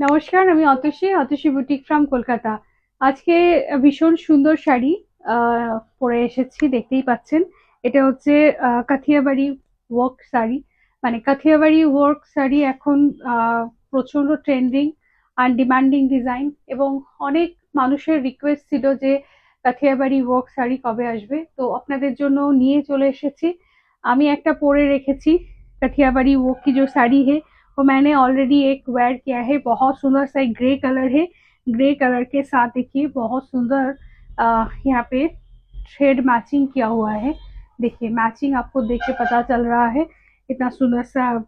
নমস্কার, আমি Atasi boutique from Kolkata. আজকে ভীষণ সুন্দর শাড়ি পরে এসেছি, দেখতেই পাচ্ছেন। এটা হচ্ছে কাথিয়াবাড়ি ওয়ার্ক শাড়ি। মানে কাথিয়াবাড়ি ওয়ার্ক শাড়ি এখন প্রচন্ড ট্রেন্ডিং আর ডিমান্ডিং ডিজাইন, এবং অনেক মানুষের রিকোয়েস্ট ছিল যে কাথিয়াবাড়ি ওয়ার্ক শাড়ি কবে আসবে, তো আপনাদের জন্য নিয়ে চলে এসেছি। আমি একটা পরে রেখেছি। কাথিयावाड़ी वो की जो साड़ी है वो मैंने ऑलरेडी एक वेयर किया है। बहुत सुंदर सा एक ग्रे कलर है। ग्रे कलर के साथ देखिए बहुत सुंदर यहाँ पे शेड मैचिंग किया हुआ है। देखिए मैचिंग आपको देख के पता चल रहा है, इतना सुंदर सा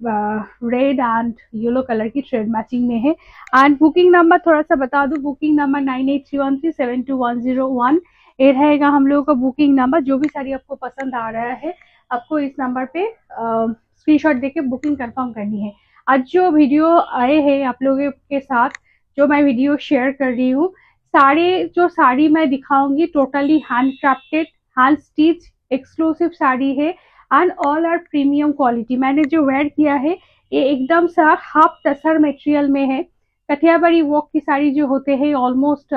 रेड एंड येलो कलर की शेड मैचिंग में है। एंड बुकिंग नंबर थोड़ा सा बता दूं, बुकिंग नंबर 9831372101 ये रहेगा हम लोगों का बुकिंग नंबर। जो भी साड़ी आपको पसंद आ रहा है, आपको इस नंबर पे स्क्रीनशॉट देके बुकिंग कंफर्म करनी है। आज जो वीडियो आए हैं आप लोगों के साथ, जो मैं वीडियो शेयर कर रही हूँ, सारे जो साड़ी मैं दिखाऊंगी totally hand crafted, hand stitch exclusive sari है। And all are premium quality. मैंने जो वेयर किया है ये एकदम सा हाफ टसर मटेरियल में है। कठियाबाड़ी वॉक की साड़ी जो होते हैं ऑलमोस्ट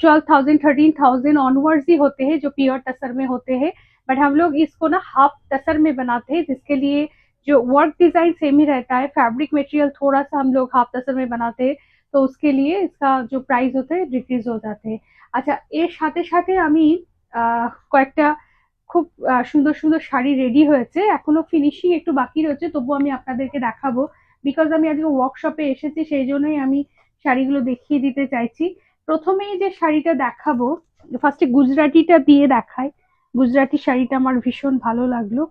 12,000 13,000 ऑनवर्ड्स ही होते हैं जो प्योर टसर में होते हैं। बट हम लोग इसको ना हाफ टसर में बनाते हैं, जिसके लिए जो वर्क डिजाइन सेम ही रहता है, फैब्रिक मटेरियल थोड़ा सा हम लोग हाफ टसर में बनाते हैं, तो उसके लिए इसका जो प्राइस होता है डिक्रीज हो जाते हैं। আচ্ছা, এর সাথে সাথে আমি কয়েকটা খুব সুন্দর সুন্দর শাড়ি রেডি হয়েছে, এখনো ফিনিশিং একটু বাকি রয়েছে, তবু আমি আপনাদেরকে দেখাবো। বিকজ আমি আজকে ওয়ার্কশপে এসেছি, সেই জন্যই আমি শাড়িগুলো দেখিয়ে দিতে চাইছি। প্রথমেই যে শাড়িটা দেখাবো, ফার্স্টে গুজরাটিটা দিয়ে দেখাই। গুজরাটি শাড়িটা আমার ভীষণ ভালো লাগলো।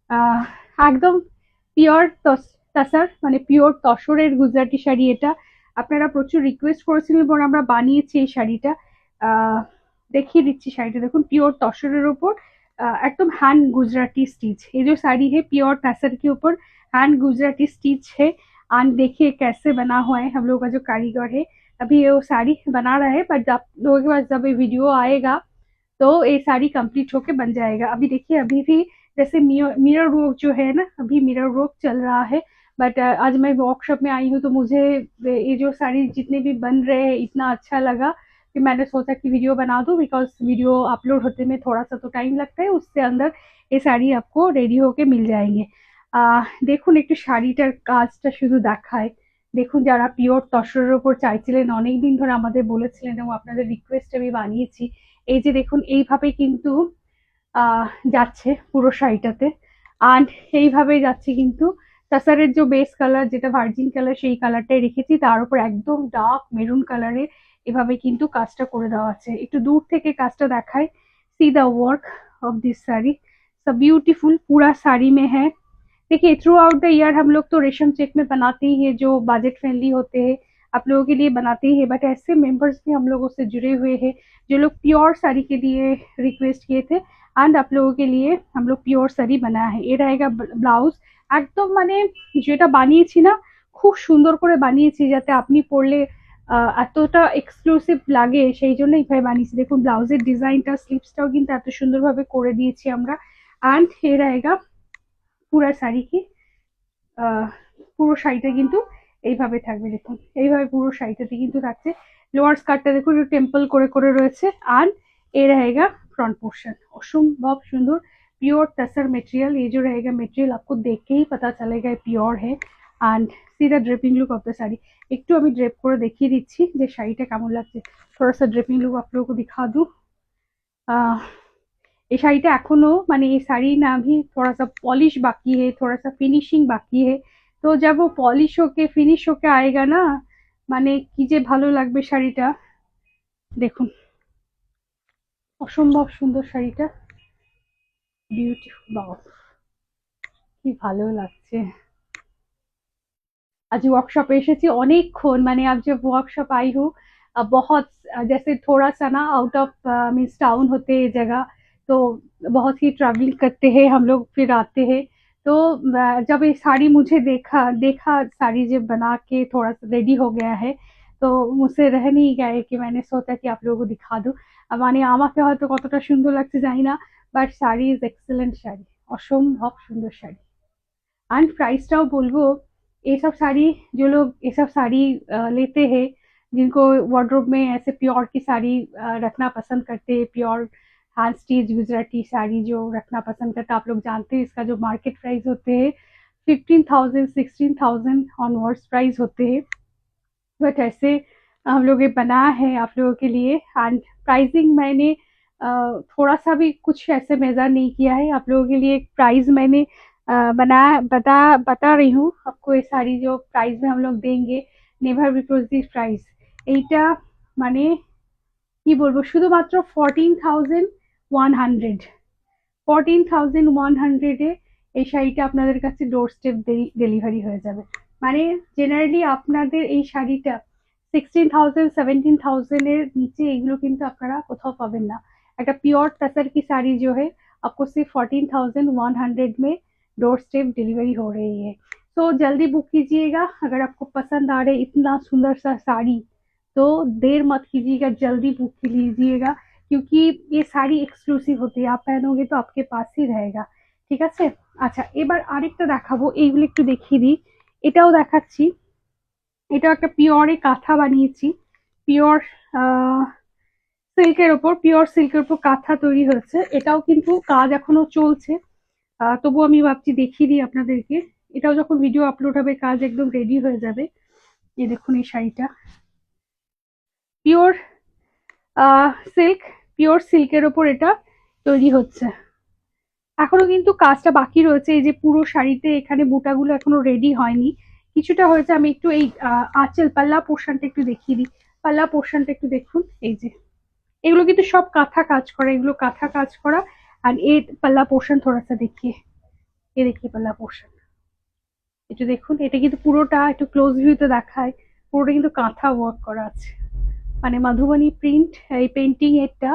আহ একদম পিওর তাসার, মানে পিওর তসরের গুজরাটি শাড়ি এটা। আপনারা প্রচুর রিকোয়েস্ট করেছিলেন এবং আমরা বানিয়েছি এই শাড়িটা। আহ দেখিয়ে দিচ্ছি শাড়িটা, দেখুন পিওর तसरेर ऊपर एकदम हैंड गुजराती स्टिच। ये जो साड़ी है प्योर तसर के ऊपर हैंड गुजराती स्टिच है। एंड देखिए कैसे बना हुआ है, हम लोग का जो कारीगर है अभी ये वो साड़ी बना रहा है, बट आप लोगों के पास जब ये वीडियो आएगा तो ये साड़ी कंप्लीट होके बन जाएगा। अभी देखिए अभी भी जैसे मिरर वर्क जो है ना, अभी मिरर वर्क चल रहा है। बट आज मैं वर्कशॉप में आई हूँ तो मुझे ये जो साड़ी जितने भी बन रहे हैं इतना अच्छा लगा कि मैंने सोचा कि वीडियो बना दूं। बिकॉज वीडियो अपलोड होते में थोड़ा सा तो टाइम लगता है, उससे अंदर ये শাড়ি आपको रेडी होके मिल जाएंगे। দেখুন একটু শাড়িটার কাজটা শুধু দেখায়। দেখুন যারা পিওর তসরের উপর চাইছিলেন অনেকদিন ধরে আমাদের বলেছিলেন এবং আপনাদের রিকোয়েস্ট আমি বানিয়েছি। এই যে দেখুন এইভাবে কিন্তু যাচ্ছে পুরো শাড়িটাতে। অ্যান্ড এইভাবে যাচ্ছে কিন্তু তাসারের যে বেস কালার যেটা ভার্জিন কালার সেই কালারটাই রেখেছি, তার উপর একদম ডার্ক মেরুন কালারের এভাবে কিন্তু কাজটা করে দেওয়া আছে। একটু দূর থেকে কাজটা দেখায়। See the work of this sari, सब ब्यूटीफुल पूरा साड़ी में है। देखिए थ्रू आउट द ईयर हम लोग तो रेशम चेक में बनाते ही है, जो बजट फ्रेंडली होते हैं आप लोगों के लिए बनाते ही है। बट ऐसे मेंबर्स भी हम लोगों से जुड़े हुए हैं जो लोग प्योर साड़ी के लिए रिक्वेस्ट किए थे। एंड आप लोगों के लिए हम लोग পিওর শাড়ি বানায়া है। ये रहेगा ব্লাউজ। একদম মানে যেটা বানিয়েছি না, খুব সুন্দর করে বানিয়েছি যাতে আপনি পরলে এতটা এক্সক্লুসিভ লাগে, সেই জন্য এইভাবে বানিয়েছি। দেখুন ব্লাউজের ডিজাইনটা, স্লিভসটাও কিন্তু এত সুন্দরভাবে করে দিয়েছি আমরা। এন্ড ये रहेगा পুরা শাড়ি কি পুরো শাড়িটা কিন্তু এইভাবে থাকবে। দেখুন এইভাবে পুরো শাড়িটাতে কিন্তু থাকছে। লোয়ার স্কার্টটা দেখুন একটু টেম্পল করে করে রয়েছে। আর ये रहेगा फ्रंट पोर्शन, असंभव सुंदर प्योर तसर मटेरियल। ये जो रहेगा मटेरियल आपको देख के ही पता चलेगा ये प्योर है। And see the draping look of the sari. একটু আমি ড্রেপ করে দেখিয়ে দিচ্ছি যে শাড়িটা কেমন লাগছে। थोड़ा सा ड्रेपिंग लुक आप लोगों को दिखा दूं। ये শাড়িটা এখনো মানে ये साड़ी ना भी थोड़ा सा पॉलिश बाकी है, थोड़ा सा फिनिशिंग बाकी है। तो जब वो पॉलिश होके फिनिश होके आएगा ना, মানে কি যে ভালো লাগবে শাড়িটা। দেখুন অসম্ভব সুন্দর শাড়িটা, বিউটিফুল। বাহ কি ভালো লাগছে। आज वर्कशॉप एसेছি অনেকক্ষণ, মানে अब जब वर्कशॉप आई हूँ बहुत जैसे थोड़ा सा ना आउट ऑफ मीन्स टाउन होते हैं जगह, तो बहुत ही ट्रैवलिंग करते हैं हम लोग, फिर आते हैं। तो जब ये साड़ी मुझे देखा देखा साड़ी जब बना के थोड़ा सा रेडी हो गया है, तो मुझसे रह नहीं गया है कि मैंने सोचा कि आप लोगों को दिखा दूँ। মানে আমাকে হয়তো কতটা সুন্দর লাগছে জানি না, but sari is excellent sari, অসম্ভব সুন্দর শাড়ি। অ্যান্ড প্রাইসটাও বলবো ये सब साड़ी, जो लोग ये सब साड़ी लेते हैं, जिनको वार्डरोब में ऐसे प्योर की साड़ी रखना पसंद करते हैं, pure hand stitch Gujarati sari जो रखना पसंद करते हैं, आप लोग जानते हैं इसका जो मार्केट प्राइस होते हैं 15,000 16,000 ऑनवर्ड्स प्राइस होते हैं। बट ऐसे हम लोग ये बनाया है आप लोगों के लिए। एंड प्राइसिंग मैंने थोड़ा सा भी कुछ ऐसे मेजर नहीं किया है, आप लोगों के लिए एक प्राइस मैंने बनाया बता रही हूँ आपको। ये साड़ी जो प्राइस में हम लोग देंगे, नेभार बिकॉज दिस प्राइस, এইটা মানে কি বলবো, শুধুমাত্র 14,100, 14,100 এ এই শাড়িটা আপনাদের কাছে ডোর স্টেপ ডেলিভারি হয়ে যাবে। মানে জেনারেলি আপনাদের এই শাড়িটা 16,000 17,000 এর নিচে এগুলো কিন্তু আপনারা কোথাও পাবেন না। একটা प्योर तसर की साड़ी जो है आपको सिर्फ 14,100 में डोर स्टेप डिलीवरी हो रही है। तो जल्दी बुक कीजिएगा, अगर आपको पसंद आ रहे इतना सुंदर सा साड़ी तो देर मत कीजिएगा, जल्दी बुक कीजिएगा, क्योंकि ये साड़ी एक्सक्लूसिव होती है, आप पहनोगे तो आपके पास ही रहेगा। ঠিক আছে? আচ্ছা, এবার আরেকটা দেখাবো, এইগুলো একটু দেখিয়ে দিই। এটাও দেখাচ্ছি, এটাও একটা পিওরে কাঁথা বানিয়েছি, পিওর সিল্কের ওপর, পিওর সিল্কের ওপর কাঁথা তৈরি হয়েছে। এটাও কিন্তু কাজ এখনো চলছে, তবু আমি ভাবছি দেখিয়ে দিই আপনাদেরকে। এটাও যখন ভিডিও আপলোড হবে কাজ একদম রেডি হয়ে যাবে। এই দেখুন এই শাড়িটা পিওর সিল্ক, পিওর সিল্কের ওপর এটা তৈরি হচ্ছে। এখনো কিন্তু কাজটা বাকি রয়েছে, এই যে পুরো শাড়িতে এখানে বুটাগুলো এখনো রেডি হয়নি, কিছুটা হয়েছে। আমি একটু এই আঁচল পাল্লা পোর্শনটা একটু দেখিয়ে দিই, পাল্লা পোর্শনটা একটু দেখুন। এই যে এগুলো কিন্তু সব কাঁথা কাজ করা, এগুলো কাঁথা কাজ করা। আর এই পাল্লা পোর্শন থোড়া সা দেখিয়ে, এ দেখিয়ে পাল্লা পোর্শন একটু দেখুন। এটা কিন্তু পুরোটা একটু ক্লোজ ভিউতে দেখায়, পুরোটা কিন্তু কাঁথা ওয়ার্ক করা আছে, মানে মধুবনী প্রিন্ট এই পেন্টিং এটা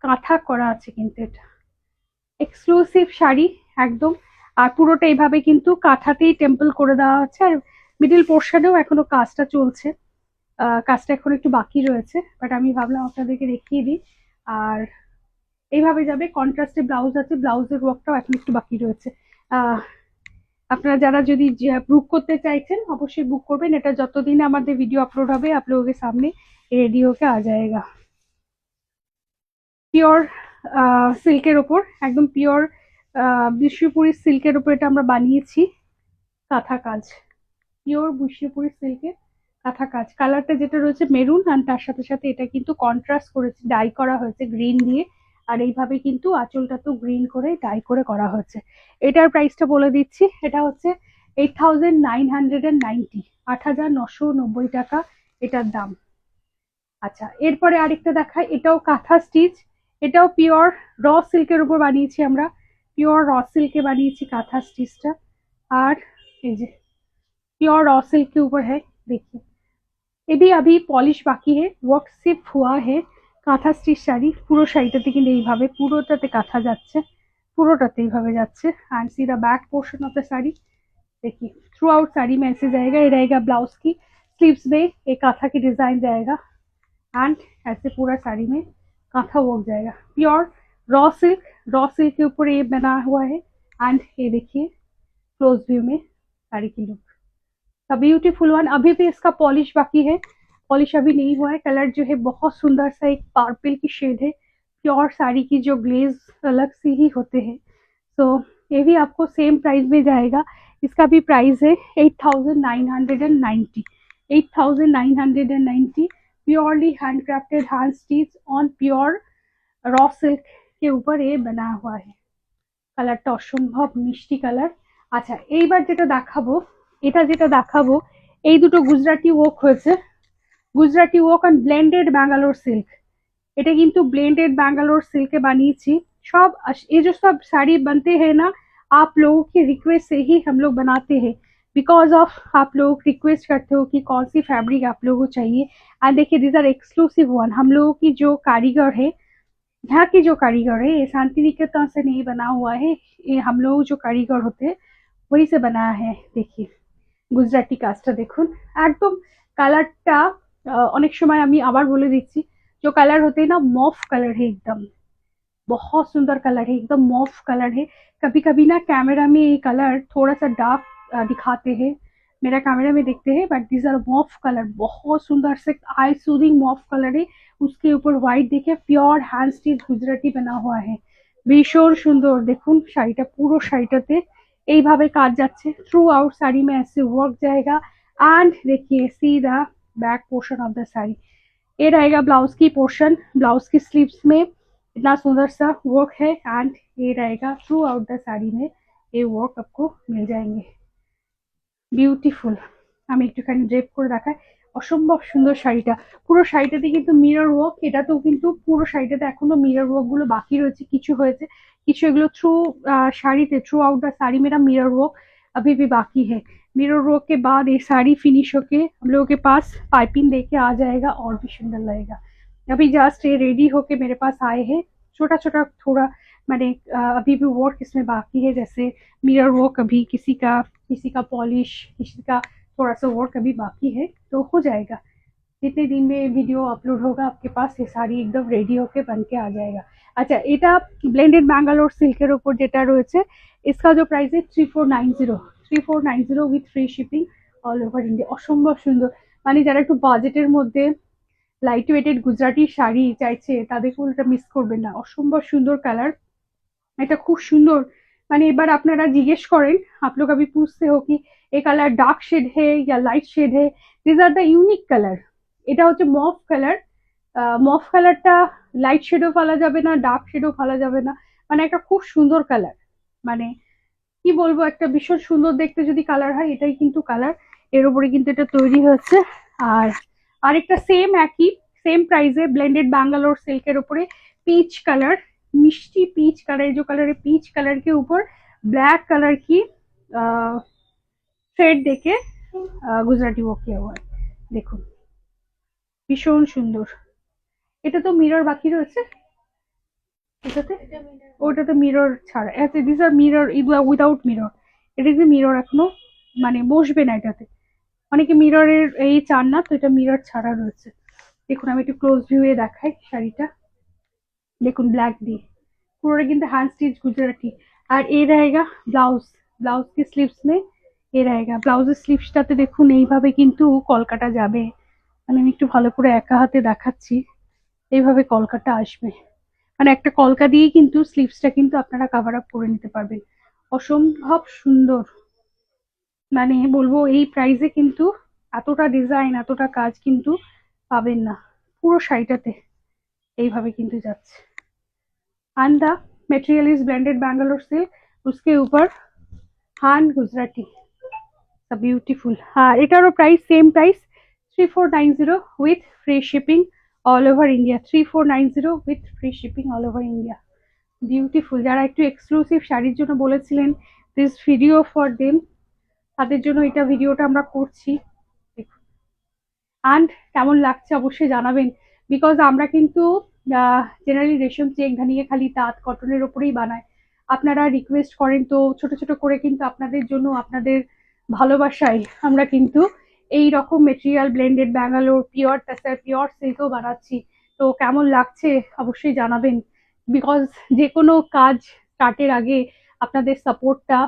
কাঁথা করা আছে কিন্তু। এটা এক্সক্লুসিভ শাড়ি একদম। আর পুরোটা এইভাবে কিন্তু কাঁথাতেই টেম্পল করে দেওয়া হচ্ছে। আর মিডিল পোর্শনেও এখনো কাজটা চলছে, কাজটা এখন একটু বাকি রয়েছে, বাট আমি ভাবলাম আপনাদেরকে দেখিয়ে দিই। আর এইভাবে যাবে, কন্ট্রাস্টে ব্লাউজ আছে, ব্লাউজের ওয়ার্কটাও এখন একটু বাকি রয়েছে। আপনারা যারা যদি বুক করতে চাইছেন অবশ্যই বুক করবেন, এটা যতদিন আমাদের ভিডিও আপলোড হবে आप लोगों के सामने रेडी होके आ जाएगा। পিওর সিল্কের ওপর, একদম পিওর বিশ্বপুরী সিল্কের ওপর এটা আমরা বানিয়েছি কাঁথা কাজ, পিওর বিশ্বপুরী সিল্কের কাঁথা কাজ। কালারটা যেটা রয়েছে মেরুন, আর তার সাথে সাথে এটা কিন্তু কন্ট্রাস্ট করেছে, ডাই করা হয়েছে গ্রিন দিয়ে। আর এইভাবে কিন্তু আঁচলটা তো গ্রিন করে ডাই করে করা হয়েছে। এটার প্রাইসটা বলে দিচ্ছি, এটা হচ্ছে 8,990, 8,990 টাকা এটার দাম। আচ্ছা, এরপরে আরেকটা দেখাই, এটাও কাঁথা স্টিচ, এটাও পিওর র সিল্কের উপর বানিয়েছি আমরা, পিওর র সিল্কে বানিয়েছি কাঁথা স্টিচটা। আর এই যে प्योर रॉ सिल्क के ऊपर है, देखिए ये भी अभी पॉलिश बाकी है, वर्क सिर्फ हुआ है। কাঁথা স্টিচ শাড়ি, পুরো শাড়িটাতে কিন্তু এইভাবে পুরোটাতে কাঁথা যাচ্ছে, পুরোটাতে এইভাবে যাচ্ছে। And see the back portion of the sari, देखिए थ्रू आउट साड़ी में ऐसे जाएगा, ये रहेगा ब्लाउज की स्लीव्स में एक कांथा की डिजाइन जाएगा। एंड ऐसे पूरा साड़ी में कांथा वर्क जाएगा, pure raw silk, raw silk के ऊपर ये बना हुआ है। एंड ये देखिए क्लोज व्यू में साड़ी की लुक, ब्यूटीफुल वन। अभी भी इसका पॉलिश बाकी है, पॉलिश अभी नहीं हुआ है। कलर जो है बहुत सुंदर सा एक पर्पल की शेड है, प्योर साड़ी की जो ग्लेज अलग से ही होते हैं। तो ये भी आपको सेम प्राइस में जाएगा, इसका भी प्राइस है 8,990, 8,990 purely handcrafted hand stitch on pure raw silk के ऊपर ये बना हुआ है। কালারটা অসম্ভব মিষ্টি কালার। আচ্ছা, এইবার যেটা দেখাবো, এটা যেটা দেখাবো, এই দুটো গুজরাটি ওয়ার্ক হয়েছে, Gujarati work and blended Bangalore silk. এটা কিন্তু ব্লেंडेड बैंगलोर सिल्क के बनी सब। ये जो सब साड़ी बनते हैं ना, आप लोगों की रिक्वेस्ट से ही हम लोग बनाते हैं, बिकॉज ऑफ आप लोग रिक्वेस्ट करते हो कि कौन सी फैब्रिक आप लोगों को चाहिए। एंड देखिए दीज आर एक्सक्लूसिव वन, हम लोगों की जो कारीगर है, यहाँ की जो कारीगर है, ये शांति निकेतन से नहीं बना हुआ है, ये हम लोग जो कारीगर होते हैं वही से बनाया है। देखिए গুজরাটি কাজটা দেখুন, একদম কালারটা অনেক সময় আমি আবার বলে দিচ্ছি, जो कलर होते हैं ना मॉफ कलर है एकदम, बहुत सुंदर कलर है, एकदम मॉफ कलर है। कभी कभी ना कैमरा में ये कलर थोड़ा सा डार्क दिखाते हैं, मेरा कैमरा में देखते हैं, but these are mauve colour, बहुत सुंदर से आई सूदिंग मॉफ कलर है। उसके ऊपर व्हाइट देखिए प्योर हैंड स्टिच गुजराती बना हुआ है, ভীষণ সুন্দর। দেখুন শাড়িটা, পুরো শাড়িটাতে এইভাবে কাজ যাচ্ছে, थ्रू आउट साड़ी में ऐसे वर्क जाएगा। एंड देखिए see the back portion of the sari, ये रहेगा ब्लाउज की पोर्शन, ब्लाउज की स्लीव्स में इतना सुंदर सा वर्क है। एंड ये रहेगा थ्रू आउट द साड़ी में ये वर्क आपको मिल जाएंगे, বিউটিফুল। আমি একটুখানি ড্রেপ করে দেখাই, অসম্ভব সুন্দর শাড়িটা। পুরো শাড়িটাতে কিন্তু মিরর ওয়ার্ক, এটাতেও কিন্তু পুরো শাড়িটাতে এখনো মিরর ওয়ার্ক গুলো বাকি রয়েছে, কিছু হয়েছে, কিছু এগুলো थ्रू শাড়িতে थ्रू आउट द साड़ी मेरा मिरर वर्क अभी भी बाकी है। मिरर वर्क के बाद ये साड़ी फिनिश होके हम लोगों के पास पाइपिंग देके आ जाएगा और भी सुंदर लगेगा। अभी जस्ट ये रेडी होके मेरे पास आए हैं, छोटा छोटा थोड़ा मैंने अभी भी वर्क इसमें बाकी है, जैसे मिरर वर्क अभी किसी का पॉलिश, किसी का थोड़ा सा वर्क अभी बाकी है, तो हो जाएगा। जितने दिन में वीडियो अपलोड होगा आपके पास ये साड़ी एकदम रेडी होके बन के आ जाएगा। अच्छा, এটা ব্লেন্ডেড ব্যাঙ্গালোর সিল্কের উপর যেটা রয়েছে, इसका जो प्राइस है 3490 with free shipping all over India. অসম্ভব সুন্দর, মানে যারা একটু বাজেটের মধ্যে লাইট ওয়েটেড গুজরাটি শাড়ি চাইছে তাদেরকে এটা মিস করবেন না, অসম্ভব সুন্দর কালার। এটা খুব সুন্দর, মানে এবার আপনারা জিজ্ঞেস করেন, आप लोग अभी पूछते हो कि ये कलर डार्क शेड है या लाइट शेड है, this are the unique colour. এটা হচ্ছে মফ কালার, মফ কালারটা লাইট শেডও ফেলা যাবে না, ডার্ক শেডও ফেলা যাবে না, মানে একটা খুব সুন্দর কালার, মানে কি বলবো, একটা ভীষণ সুন্দর দেখতে যদি কালার হয় এটাই কিন্তু কালার। এর উপরে কিন্তু এটা তৈরি হচ্ছে। আর আরেকটা সেম একই सेम प्राइस है ब्लेंडेड बैंगलोर सिल्कर ऊपर पीच कलर, मिष्टी पीच कलर, जो कलर है पीच कलर के ऊपर ब्लैक कलर की थ्रेड देके गुजराती वर्क किया हुआ है। देखो भीषण सुंदर। এটা তো মিরর বাকি রয়েছে, এটাতে ওটাতে মিরর ছাড়া, এতে this are mirror without mirror, এটা যে মিরর এখনো মানে বসবে না এটাতে, অনেকে মিররের এই চান না, তো এটা মিরর ছাড়া রয়েছে। দেখুন আমি একটু ক্লোজ ভিউয়ে দেখাই শাড়িটা, দেখুন ব্ল্যাক দিয়ে পুরোটা কিন্তু হ্যান্ড স্টিচ गुजराती। আর এই रहेगा ব্লাউজ, ব্লাউজ की স্লিভস में এই रहेगा, ব্লাউজের স্লিভসটাতে দেখুন এইভাবে কিন্তু কলকাটা যাবে, আমি একটু ভালো করে একা হাতে দেখাচ্ছি, এইভাবে কলকাটা আসবে, মানে একটা কলকা দিয়ে কিন্তু স্লিভসটা কিন্তু আপনারা কভার আপ করে নিতে পারবেন। অসম্ভব সুন্দর, মানে বলবো এই প্রাইসে কিন্তু এতটা ডিজাইন এতটা কাজ কিন্তু পাবেন না। পুরো শাড়িটাতে এইভাবে কিন্তু যাচ্ছে। And the material is blended Bangalore silk, उसके ऊपर हैंड गुजराती, ब्यूटीफुल। हाँ एटारो price same price 3490 with free shipping all over India, 3490 with free shipping all over India। Beautiful. যারা একটু এক্সক্লুসিভ শাড়ির জন্য বলেছিলেন দিস ভিডিও ফর দেম, তাদের জন্য এটা ভিডিওটা আমরা করছি। অ্যান্ড কেমন লাগছে অবশ্যই জানাবেন, বিকজ আমরা কিন্তু জেনারেলি রেশম চেক ধানিয়ে খালি তাঁত কটনের ওপরেই বানাই, আপনারা রিকোয়েস্ট করেন, তো ছোট ছোট করে কিন্তু আপনাদের জন্য আপনাদের ভালোবাসায় আমরা কিন্তু এই রকম material blended Bangalore pure tussar pure সিল্কও বানাচ্ছি। তো কেমন লাগছে অবশ্যই জানাবেন, বিকজ যে কোনো কাজ স্টার্টের আগে আপনাদের সাপোর্টটা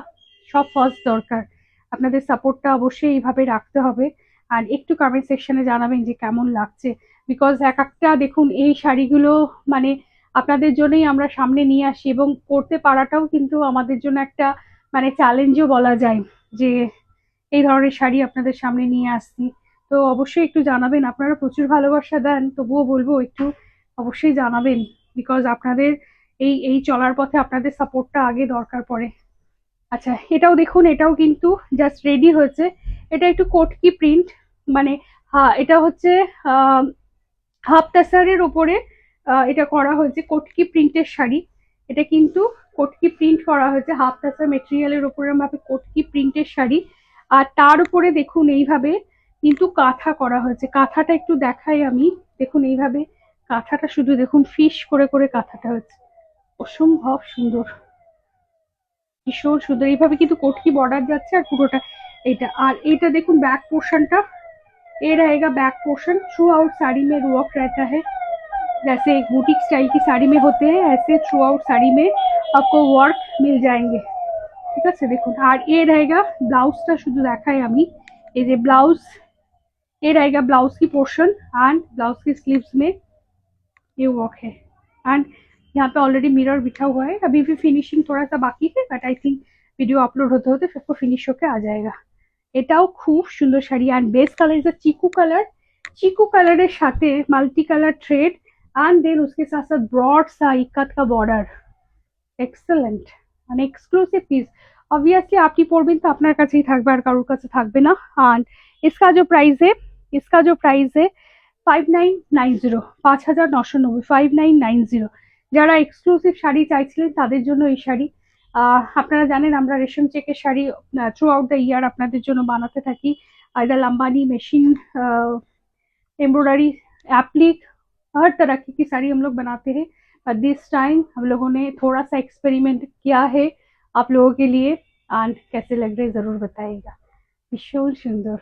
সব ফার্স্ট দরকার, আপনাদের সাপোর্টটা অবশ্যই এইভাবে রাখতে হবে। আর একটু কমেন্ট সেকশনে জানাবেন যে কেমন লাগছে, বিকজ এক একটা দেখুন এই শাড়িগুলো মানে আপনাদের জন্যই আমরা সামনে নিয়ে আসি, এবং করতে পারাটাও কিন্তু আমাদের জন্য একটা মানে চ্যালেঞ্জও বলা যায়, যে এই ধরনের শাড়ি আপনাদের সামনে নিয়ে আসছি। তো অবশ্যই একটু জানাবেন, আপনারা প্রচুর ভালোবাসা দেন, তবুও বলবো একটু অবশ্যই জানাবেন, বিকজ আপনাদের এই চলার পথে আপনাদের সাপোর্টটা আগে দরকার পড়ে। আচ্ছা এটাও দেখুন, এটাও কিন্তু জাস্ট রেডি হয়েছে, এটা একটু কোটকি প্রিন্ট, মানে হ্যাঁ এটা হচ্ছে হাফ টাসারের ওপরে এটা করা হয়েছে কোটকি প্রিন্টের শাড়ি, এটা কিন্তু কোটকি প্রিন্ট করা হয়েছে হাফ টাসার মেটেরিয়ালের উপরে ভাবে কোটকি প্রিন্টের শাড়ি। আর তার উপরে দেখুন এইভাবে কিন্তু কাঁথা করা হয়েছে, কাঁথাটা একটু দেখাই আমি, দেখুন এইভাবে কাঁথাটা শুধু দেখুন ফিশ করে করে কাঁথাটা হয়েছে, অসম্ভব সুন্দর, ভীষণ সুন্দর। এইভাবে কিন্তু কোটকি বর্ডার যাচ্ছে আর পুরোটা এটা। আর এটা দেখুন बैक पोर्शनটা, ये रहेगा back portion, through out sari में वर्क रहता है, जैसे एक बुटीक स्टाइल की साड़ी में होते हैं ऐसे थ्रू आउट साड़ी में आपको वर्क मिल जाएंगे। ঠিক আছে দেখুন। আর এ रहेगा ব্লাউজটা শুধু দেখাই আমি, ये जो ब्लाउज, ये रहेगा ब्लाउज की पोर्शन एंड ब्लाउज की स्लीव्स में ये वर्क है। एंड यहाँ पे ऑलरेडी मिरर बिठा हुआ है, अभी भी फिनिशिंग थोड़ा सा बाकी है, but I think video upload হতে হতে सबको ফিনিশ होके आ जाएगा। এটাও খুব সুন্দর sari and base colour is chiku colour. Chiku কালারের সাথে multi colour thread and then उसके साथ साथ ब्रॉड सा इक्कत का बॉर्डर, এক্সেলেন্ট মানে এক্সক্লুসিভ পিস। অবভিয়াসলি আপনি পরবেন তো আপনার কাছেই থাকবে, আর কারোর কাছে থাকবে না। एंड इसका जो प्राइस है, इसका जो प्राइस है 5990, 5990, 5990। যারা এক্সক্লুসিভ শাড়ি চাইছিলেন তাদের জন্য এই শাড়ি। আপনারা জানেন আমরা রেশম চেকের sari throughout the year আপনাদের জন্য বানাতে থাকি। Either Lambani machine, embroidery, applique, हर तरह की साड़ी हम लोग बनाते हैं। पर दिस टाइम हम लोगों ने थोड़ा सा एक्सपेरिमेंट किया है आप लोगों के लिए एंड कैसे लग रहे जरूर बताइएगा। भीषण सुंदर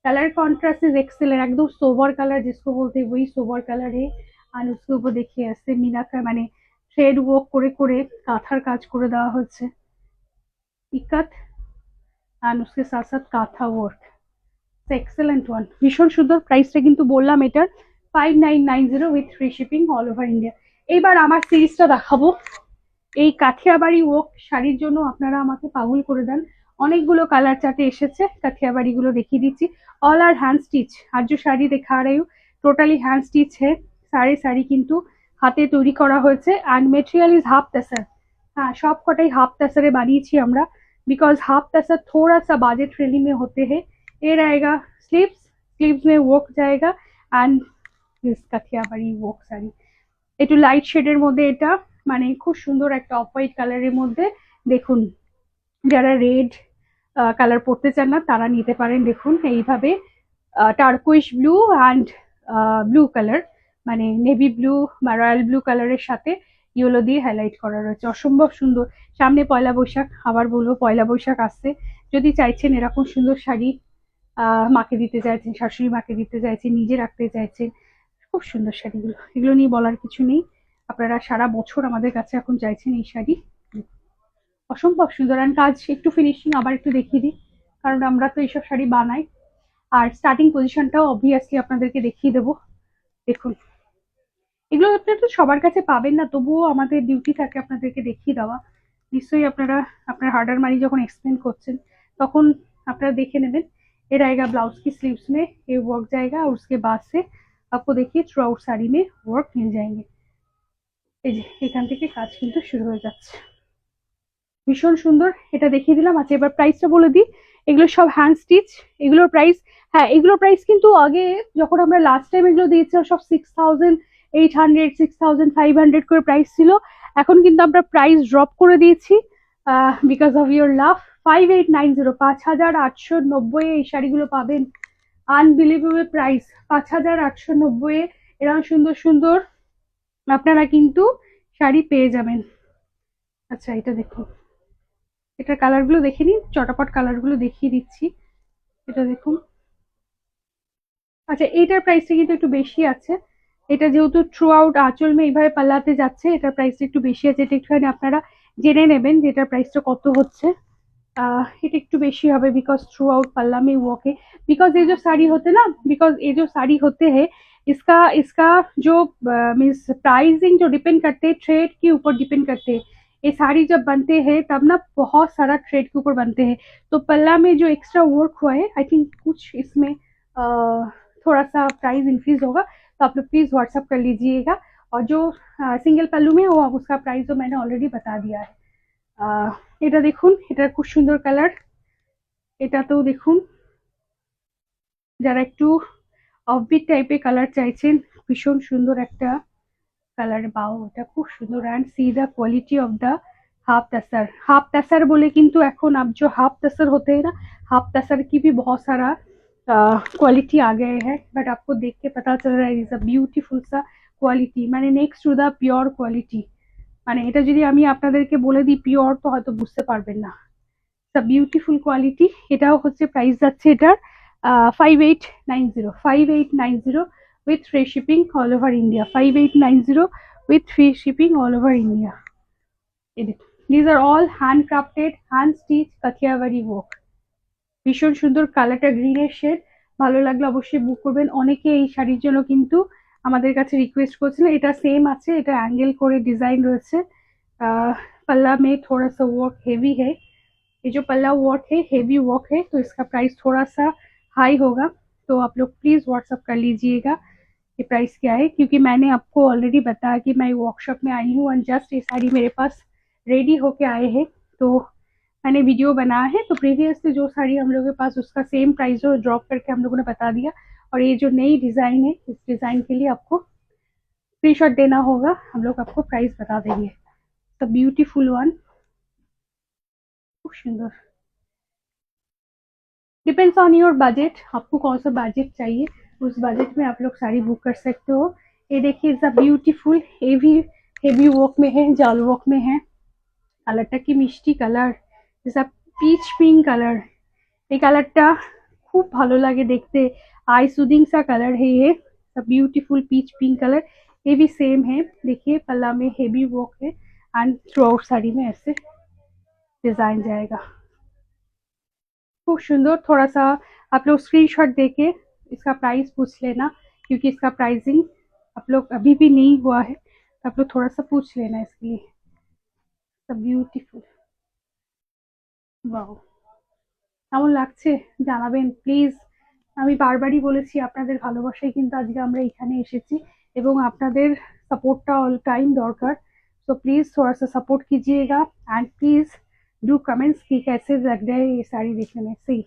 कलर कॉन्ट्रास्ट इज एक्सेलेंट, एकदम सोबर कलर जिसको बोलते हैं वही सोबर कलर है। एंड उसके ऊपर देखिए ऐसे मीना का माने थ्रेड वर्क করে করে কাঁথার কাজ করে দেওয়া হচ্ছে, ইকাত एंड उसके साथ साथ কাঁথা वर्क, এক্সেলেন্ট ওয়ান, ভীষণ সুন্দর। প্রাইসটা কিন্তু বললাম এটার 5990 with free shipping all over India. এইবার আমার সিরিজটা দেখাবো। এই কাঠিয়াবাড়ি ওয়ার্ক শাড়ির জন্য আপনারা আমাকে পাগল করে দেন, অনেকগুলো কালার চার্টে এসেছে, কাঠিয়াবাড়ি গুলো দেখিয়ে দিচ্ছি। অল আর হ্যান্ড স্টিচ, আর যে শাড়ি দেখা रही हूँ টোটালি হ্যান্ড স্টিচ है। সারে শাড়ি কিন্তু হাতে তৈরি করা হয়েছে এন্ড মেটেরিয়াল ইজ হাফ तसर। हाँ সব কটাই হাফ तसरे বানিয়েছি আমরা, बिकॉज हाफ तसर थोड़ा सा बजट फ्रेंडली में होते हैं। ये रहेगा स्लीव्स, स्लीव्स में वर्क जाएगा एंड दिस কাঠিয়াবাড়ি ওয়ার্ক শাড়ি একটু লাইট শেডের মধ্যে, এটা মানে খুব সুন্দর একটা অফ হোয়াইট কালারের মধ্যে। দেখুন যারা রেড কালার পরতে চান না তারা নিতে পারেন। দেখুন এইভাবে টার্কুইশ ব্লু অ্যান্ড ব্লু কালার মানে নেভি ব্লু বা রয়্যাল ব্লু কালারের সাথে ইয়েলো দিয়ে হাইলাইট করা রয়েছে, অসম্ভব সুন্দর। সামনে পয়লা বৈশাখ, আবার বলবো পয়লা বৈশাখ আসছে, যদি চাইছেন এরকম সুন্দর শাড়ি মাকে দিতে চাইছেন, শাশুড়ি মাকে দিতে চাইছেন, নিজে রাখতে চাইছেন, খুব সুন্দর শাড়িগুলো, এগুলো নিয়ে বলার কিছু নেই। আপনারা সারা বছর আমাদের কাছে এখন চাইছেন এই শাড়ি, অসম্ভব সুন্দর। অ্যান্ড কাজ একটু ফিনিশিং আবার একটু দেখিয়ে দিই, কারণ আমরা তো এইসব শাড়ি বানাই। আর স্টার্টিং পজিশনটাও অবভিয়াসলি আপনাদেরকে দেখিয়ে দেবো। দেখুন এগুলো আপনারা তো সবার কাছে পাবেন না, তবুও আমাদের ডিউটি থাকে আপনাদেরকে দেখিয়ে দেওয়া। নিশ্চয়ই আপনারা আপনার হার্ডার মানি যখন এক্সপ্লেন করছেন তখন আপনারা দেখে নেবেন। ये रहेगा ब्लाउज की स्लीव्स में ये वर्क जाएगा और उसके बाद से आपको देखिए थ्रू आउट साड़ी में वर्क मिल जाएंगे। এই যে এখান থেকে কাজ কিন্তু শুরু হয়ে যাচ্ছে, ভীষণ সুন্দর। এটা দেখিয়ে দিলাম। আচ্ছা এবার প্রাইসটা বলে দিই। এগুলো সব হ্যান্ড স্টিচ, এগুলোর প্রাইস, হ্যাঁ এগুলোর প্রাইস কিন্তু আগে যখন আমরা লাস্ট টাইম এগুলো দিয়েছিলাম সব 6800, 6500 করে প্রাইস ছিল। এখন কিন্তু আমরা প্রাইস ড্রপ করে দিয়েছি বিকজ অফ ইউর লাভ। 5890, 5890 এই শাড়িগুলো পাবেন। আনবিলিভেবল প্রাইস, 5890 এরকম সুন্দর সুন্দর আপনারা কিন্তু শাড়ি পেয়ে যাবেন। আচ্ছা এটা দেখুন, এটার কালারগুলো দেখে নিন, চটাপট কালারগুলো দেখিয়ে দিচ্ছি। এটা দেখুন। আচ্ছা এইটার প্রাইসটা কিন্তু একটু বেশি আছে, এটা যেহেতু থ্রু আউট আঁচল মে এইভাবে পাল্লাতে যাচ্ছে, এটার প্রাইসটা একটু বেশি আছে। এটা একটুখানি আপনারা জেনে নেবেন যে এটার প্রাইসটা কত হচ্ছে। এটা একটু বেশি হবে बिकॉज थ्रू आउट पल्ला में वो है। बिकॉज ये जो साड़ी होते ना, बिकॉज ये जो साड़ी होते हैं इसका इसका जो मीन्स प्राइसिंग जो डिपेंड करते हैं थ्रेड के ऊपर डिपेंड करते हैं। ये साड़ी जब बनते हैं तब ना बहुत सारा थ्रेड के ऊपर बनते हैं, तो पल्ला में जो एक्स्ट्रा वर्क हुआ है आई थिंक कुछ इसमें थोड़ा सा प्राइस इंक्रीज होगा, तो आप लोग प्लीज व्हाट्सअप कर लीजिएगा। और जो सिंगल पल्लू में वो उसका प्राइस तो मैंने ऑलरेडी बता दिया है। এটা দেখুন, এটার খুব সুন্দর কালার। এটাতেও দেখুন যারা একটু অফবিট টাইপের কালার চাইছেন, ভীষণ সুন্দর একটা কালার। বাও এটা খুব সুন্দর। And see the quality of the half tussar. Half tussar बोले किंतु এখন अब जो हाफ तसर होते हैं ना, हाफ तसर की भी बहुत सारा क्वालिटी आ गए हैं, बट आपको देख के पता चल रहा है इज अ ब्यूटीफुल सा क्वालिटी, মানে next to the pure quality. মানে এটা যদি আমি আপনাদেরকে বলে দিই পিওর তো হয়তো বুঝতে পারবেন না। The beautiful quality. এটাও হচ্ছে প্রাইস যাচ্ছে এটার 5890, 5890 with free shipping all over India, 5890 with free shipping all over India. এই দেখুন, this are all handcrafted hand stitch Kathiawari work. ভীষণ সুন্দর কালারটা, গ্রিনের শেড। ভালো লাগলে অবশ্যই বুক করবেন। অনেকে এই শাড়ির জন্য কিন্তু আমাদের কাছে রিকোয়েস্ট করেছিলেন। এটা সেম আছে, এটা অ্যাঙ্গেल করে डिजाइन রয়েছে। पल्ला में थोड़ा सा वर्क हेवी है। ये जो पल्ला वर्क है हेवी वर्क है, तो इसका प्राइस थोड़ा सा हाई होगा। तो आप लोग प्लीज व्हाट्सअप कर लीजिएगा ये प्राइस क्या है, क्योंकि मैंने आपको ऑलरेडी बताया कि मैं वर्कशॉप में आई हूँ और जस्ट ये साड़ी मेरे पास रेडी होके आए हैं। तो मैंने वीडियो बनाया है, तो प्रीवियसली जो साड़ी हम लोगों के पास उसका सेम प्राइस जो ड्रॉप करके हम लोगों ने बता दिया। और ये जो नई डिजाइन है, इस डिजाइन के लिए आपको स्क्रीनशॉट देना होगा, हम लोग आपको प्राइस बता देंगे। द ब्यूटीफुल वन, खूब सुंदर। डिपेंड्स ऑन योर बजट, आपको कौन सा बजट चाहिए, उस बजट में आप लोग साड़ी बुक कर सकते हो। ये देखिए, is a beautiful heavy heavy work में है, जाल वर्क में है। কালারটা কি মিষ্টি colour, is a pitch pink colour. এই কালারটা খুব ভালো লাগে দেখতে, आई सूदिंग सा कलर है ये। Beautiful peach pink colour. ये भी सेम है, देखिए पल्ला में हेवी वर्क है एंड थ्रू आउट साड़ी में ऐसे डिजाइन जाएगा। खूब सुंदर। थोड़ा सा आप लोग स्क्रीनशॉट देके इसका प्राइस पूछ लेना, क्योंकि इसका प्राइसिंग आप लोग अभी भी नहीं हुआ है, तो आप लोग थोड़ा सा पूछ लेना इसके लिए। ब्यूटीफुल, वाओ, কেমন লাগছে জানাবেন প্লিজ। আমি বারবারই বলেছি, আপনাদের ভালোবাসায় কিন্তু আজকে আমরা এখানে এসেছি এবং আপনাদের सपोर्टটা ऑल टाइम दरकार। तो प्लीज थोड़ा सा सपोर्ट कीजिएगा एंड प्लीज डू कमेंट्स कि कैसे लग रहा है ये साड़ी देखने में। सही,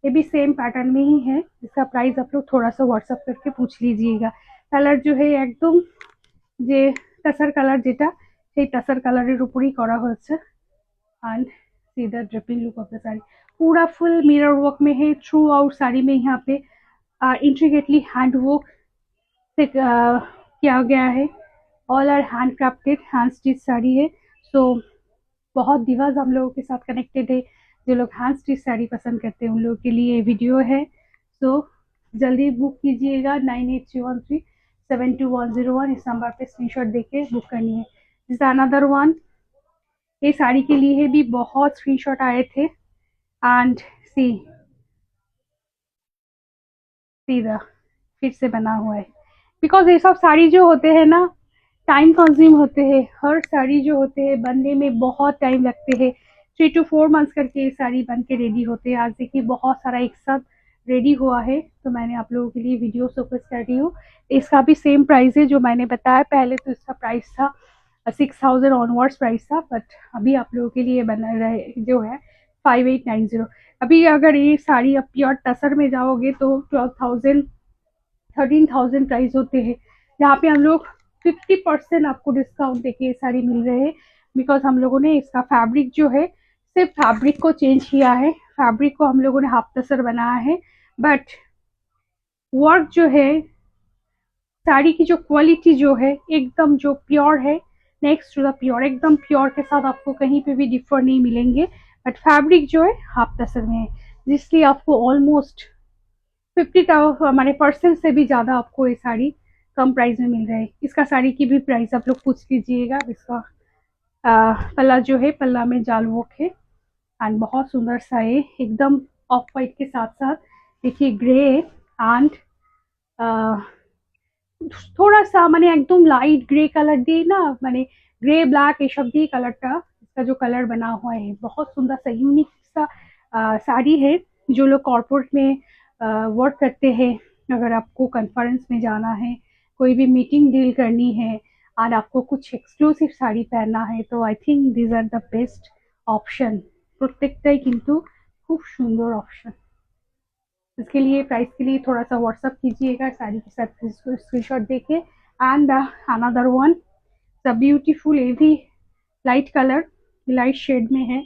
ये भी सेम पैटर्न में ही है, इसका प्राइस आप लोग थोड़ा सा व्हाट्सअप करके पूछ लीजिएगा। कलर जो है एकदम যে টাসার কালার, যেটা সেই টাসার কালারের উপরই করা হয়েছে। And see the dripping look of the sari, पूरा फुल मिरर वर्क में है थ्रू आउट साड़ी में। यहाँ पे इंट्रिकेटली हैंड वर्क से किया गया है। All are hand crafted, hand stitch sari है। सो बहुत दिवस हम लोगों के साथ कनेक्टेड है, जो लोग हैंड स्टिच साड़ी पसंद करते हैं उन लोगों के लिए ये वीडियो है। सो जल्दी बुक कीजिएगा, 9831372101 इस नंबर पे स्क्रीनशॉट देके बुक करनी है। दिस अनदर वन, ये साड़ी के लिए भी बहुत स्क्रीनशॉट आए थे एंड सी सीधा फिर से बना हुआ है। बिकॉज ये सब साड़ी जो होते हैं ना, टाइम कंज्यूम होते हैं। हर साड़ी जो होते हैं बनने में बहुत टाइम लगते हैं, 3 to 4 मंथ्स करके ये साड़ी बन के रेडी होते हैं। आज देखिए बहुत सारा एक साथ रेडी हुआ है, तो मैंने आप लोगों के लिए वीडियो फोकस कर रही हूँ। इसका भी सेम प्राइस है जो मैंने बताया पहले, तो इसका प्राइस था 6000 ऑनवर्ड्स प्राइस था, बट अभी आप लोगों के लिए बना रहे जो है 5890। अभी अगर ये साड़ी अब प्योर टसर में जाओगे तो 12,000 13,000 प्राइस होते हैं, जहाँ पे हम लोग 50% आपको डिस्काउंट देके ये साड़ी मिल रहे हैं। बिकॉज हम लोगों ने इसका फैब्रिक जो है सिर्फ फैब्रिक को चेंज किया है, फैब्रिक को हम लोगों ने हाफ टसर बनाया है, बट वर्क जो है, साड़ी की जो क्वालिटी जो है एकदम जो प्योर है, नेक्स्ट टू द प्योर, एकदम प्योर के साथ आपको कहीं पे भी डिफर नहीं मिलेंगे। बट फैब्रिक जो है हाफ टसर में है, जिसलिए आपको ऑलमोस्ट 50% से भी ज्यादा आपको ये साड़ी कम प्राइस में मिल रहा है। इसका साड़ी की भी प्राइस आप लोग पूछ लीजिएगा। इसका पल्ला जो है, पल्ला में जाल वर्क है एंड बहुत सुंदर सा है, एकदम ऑफ वाइट के साथ साथ देखिए ग्रे एंड थोड़ा सा माने एकदम लाइट ग्रे कलर दिए ना, माने ग्रे ब्लैक ये सब दिए कलरটা, इसका जो कलर बना हुआ है बहुत सुंदर सा यूनिक सा साड़ी है। जो लोग कॉर्पोरेट में वर्क करते हैं, अगर आपको कॉन्फ्रेंस में जाना है, कोई भी मीटिंग डील करनी है और आपको कुछ एक्सक्लूसिव साड़ी पहनना है, तो I think this are the best option. प्रत्येकটাই কিন্তু খুব সুন্দর ऑप्शन। इसके लिए प्राइस के लिए थोड़ा सा व्हाट्सअप कीजिएगा साड़ी के साथ स्क्रीनशॉट देके। And another one, the beautiful ये भी लाइट कलर, लाइट शेड में है।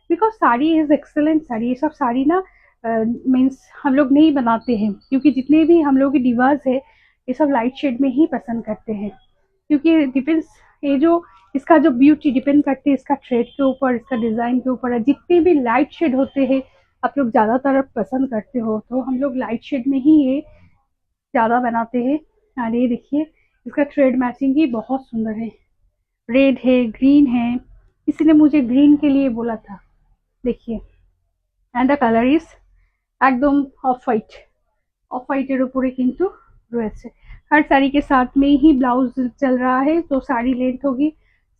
Because sari is excellent sari, ये सब साड़ी ना मीन्स हम लोग नहीं बनाते हैं, क्योंकि जितने भी हम लोग की डिवास है ये सब लाइट शेड में ही पसंद करते हैं, क्योंकि डिपेंड्स, ये जो इसका जो ब्यूटी डिपेंड करती है इसका थ्रेड के ऊपर, इसका डिजाइन के ऊपर है। जितने भी लाइट शेड होते हैं आप लोग ज्यादातर पसंद करते हो, तो हम लोग लाइट शेड में ही ये ज्यादा बनाते हैं। और ये देखिए इसका थ्रेड मैचिंग ही बहुत सुंदर है, रेड है, ग्रीन है, किसी ने मुझे ग्रीन के लिए बोला था, देखिए। एंड द कलर इज एकदम ऑफ वाइटर ऊपर किंतु रয়েছে। हर साड़ी के साथ में ही ब्लाउज चल रहा है, तो साड़ी लेंथ होगी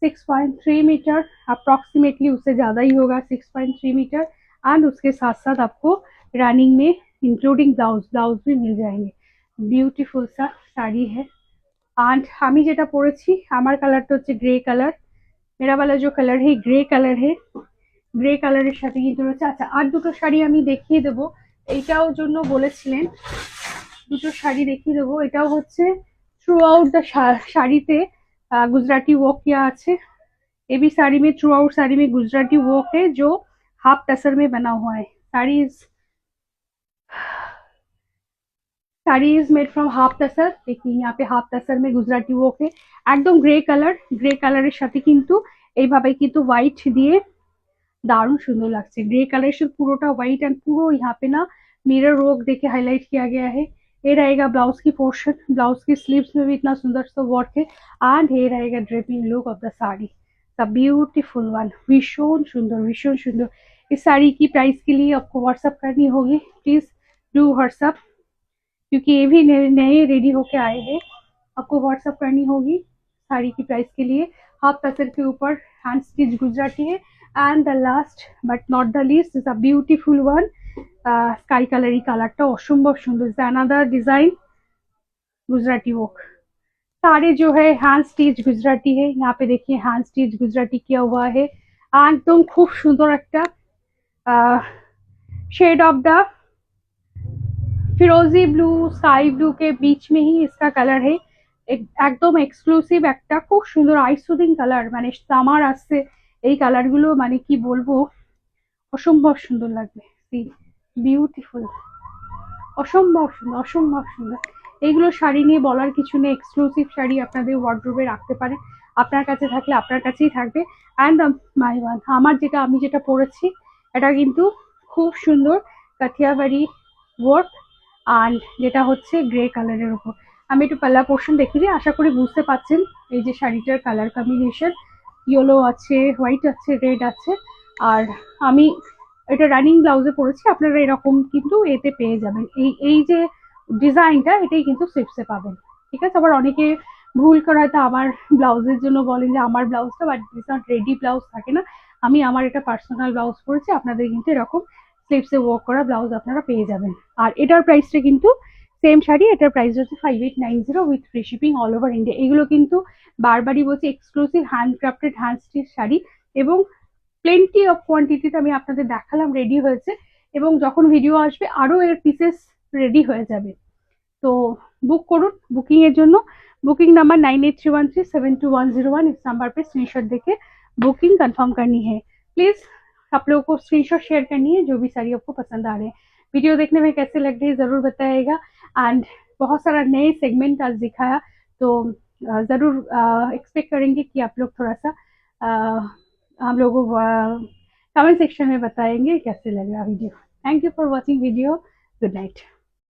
6.3 मीटर अप्रॉक्सीमेटली, उससे ज़्यादा ही होगा 6.3 मीटर। एंड उसके साथ साथ आपको रनिंग में इंक्लूडिंग ब्लाउज भी मिल जाएंगे। ब्यूटीफुल सा শাড়ি है। एंड আমি যেটা পরেছি আমার কালারটা হচ্ছে গ্রে কালার, मेरा वाला जो कलर है ग्रे कलर है। গ্রে কালারের সাথে কিন্তু রয়েছে। আচ্ছা, আর দুটো শাড়ি আমি দেখিয়ে দেবো, এইটাও জন্য বলেছিলেন, দুটো শাড়ি দেখিয়ে দেবো। এটাও হচ্ছে थ्रू आउट द শাড়িতে गुजराती वर्क किया আছে। ये भी साड़ी में थ्रू आउट साड़ी में गुजराती वर्क है जो हाफ टसर में बना हुआ है। Sari is made from half tussar. देखिए यहाँ पे हाफ टसर में गुजराती वर्क है। একদম গ্রে কালারের সাথে কিন্তু এইভাবে কিন্তু হোয়াইট দিয়ে दारुण सुंदर लगছে। ग्रे कलर से पूरा व्हाइट एंड पूरा यहाँ पे ना मिरर वर्क देके हाईलाइट किया गया है। ये रहेगा ब्लाउज की पोर्शन, ब्लाउज की स्लीव्स में भी इतना सुंदर सा वर्क है। एंड ये रहेगा draping look of the sari, the beautiful one, भीषण सुंदर भीषण सुंदर। इस साड़ी की प्राइस के लिए आपको व्हाट्सअप करनी होगी, प्लीज डू व्हाट्सअप, क्योंकि ये भी नए रेडी होके आए हैं। आपको व्हाट्सअप करनी होगी साड़ी की प्राइस के लिए। हाफ टसर के ऊपर हैंड स्टिच गुजराती है। And the last but not the least is a beautiful one, sky colour कालारটা অসম্ভব সুন্দর। Is another design Gujarati work. सारे जो है हैंड स्टिच गुजराती है। यहाँ पे देखिए हैंड स्टिच गुजराती किया हुआ है। एकदम खूब सुंदर एक शेड ऑफ द फिरोजी ब्लू स्काई ब्लू के बीच में ही इसका कलर है। एकदम एक्सक्लूसिव एक खूब सुंदर आइसुदिंग कलर, মানে সামার আসছে, এই কালারগুলো মানে কি বলবো, অসম্ভব সুন্দর লাগবে। সি বিউটিফুল, অসম্ভব সুন্দর অসম্ভব সুন্দর। এইগুলো শাড়ি নিয়ে বলার কিছু নেই, এক্সক্লুসিভ শাড়ি আপনাদের ওয়ার্ডরোবে রাখতে পারেন, আপনার কাছে থাকলে আপনার কাছেই থাকবে। অ্যান্ড মাই ওয়ান, আমি যেটা পরেছি এটা কিন্তু খুব সুন্দর কাঠিয়াবাড়ি ওয়ার্ক, আর যেটা হচ্ছে গ্রে কালারের উপর। আমি একটু পাল্লা পোর্শন দেখিয়ে দিই, আশা করি বুঝতে পারছেন। এই যে শাড়িটার কালার কম্বিনেশন ইয়েলো আছে, হোয়াইট আছে, রেড আছে। আর আমি এটা রানিং ব্লাউজে পরেছি, আপনারা এরকম কিন্তু এতে পেয়ে যাবেন। এই যে ডিজাইনটা এটাই কিন্তু স্লিপসে পাবেন, ঠিক আছে। আবার অনেকে ভুল করে হয়তো আমার ব্লাউজের জন্য বলেন যে আমার ব্লাউজটা, but it's not ready blouse থাকে না। আমি আমার এটা পার্সোনাল ব্লাউজ পরেছি, আপনাদের কিন্তু এরকম স্লিপসে ওয়ার্ক করা ব্লাউজ আপনারা পেয়ে যাবেন। আর এটার প্রাইসটা কিন্তু সেম শাড়ি, এটার প্রাইস হচ্ছে 5890 with free shipping all over India. এগুলো কিন্তু বারবারই বলছি exclusive hand crafted hand stitch sari, এবং প্লেন্টি অফ কোয়ান্টিটিতে আমি আপনাদের দেখালাম রেডি হয়েছে, এবং যখন ভিডিও আসবে আরও এর পিসেস রেডি হয়ে যাবে। तो बुक करूँ, बुकिंग এর জন্য बुकिंग नंबर 9831372101, इस नंबर पे स्क्रीनशॉट देके बुकिंग कंफर्म करनी है। प्लीज आप लोगों को स्क्रीनशॉट शेयर करनी है जो भी साड़ी आपको पसंद आ रहे हैं। वीडियो देखने में कैसे लग रही है जरूर बताइएगा। एंड बहुत सारा नए सेगमेंट आज दिखाया, तो जरूर एक्सपेक्ट करेंगे कि आप लोग थोड़ा सा हम लोगों को कमेंट सेक्शन में बताएंगे कैसे लग रहा video. Thank you for watching video. Good night.